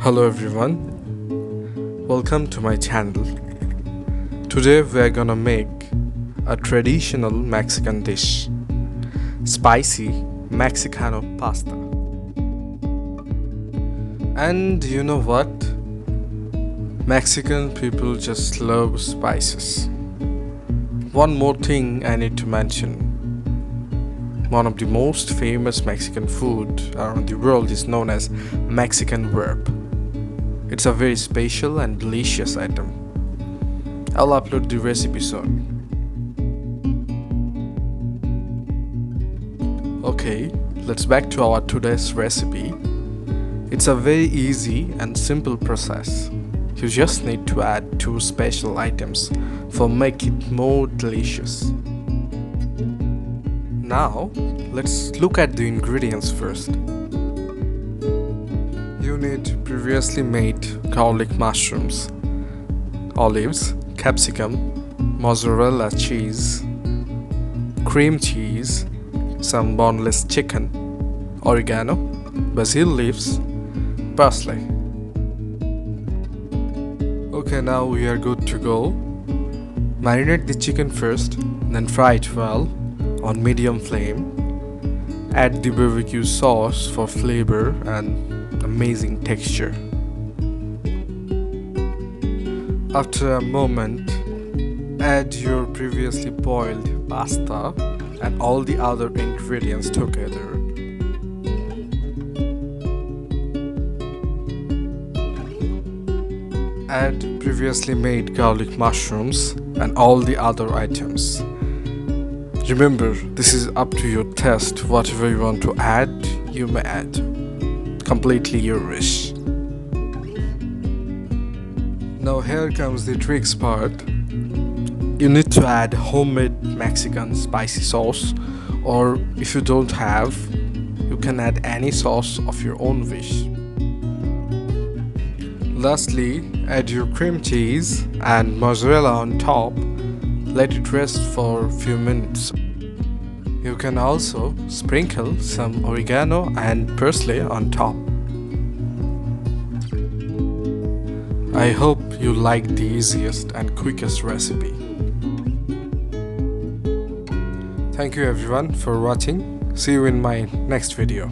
Hello everyone, welcome to my channel. Today we are gonna make a traditional Mexican dish, spicy Mexicano pasta. And you know what? Mexican people just love spices. One more thing I need to mention. One of the most famous Mexican food around the world is known as Mexican wrap. It's a very special and delicious item. I'll upload the recipe soon. Okay, let's back to our today's recipe. It's a very easy and simple process. You just need to add two special items for make it more delicious. Now, let's look at the ingredients first. You need previously made garlic mushrooms, olives, capsicum, mozzarella cheese, cream cheese, some boneless chicken, oregano, basil leaves, parsley. Okay, now we are good to go. Marinate the chicken first, then fry it well on medium flame. Add the barbecue sauce for flavor and amazing texture. After a moment, add your previously boiled pasta and all the other ingredients together. Add previously made garlic mushrooms and all the other items. Remember, this is up to your taste. Whatever you want to add, you may add. Completely your wish. Now here comes the tricks part. You need to add homemade Mexican spicy sauce, or if you don't have, you can add any sauce of your own wish. Lastly, add your cream cheese and mozzarella on top. Let it rest for a few minutes. You can also sprinkle some oregano and parsley on top. I hope you like the easiest and quickest recipe. Thank you everyone for watching. See you in my next video.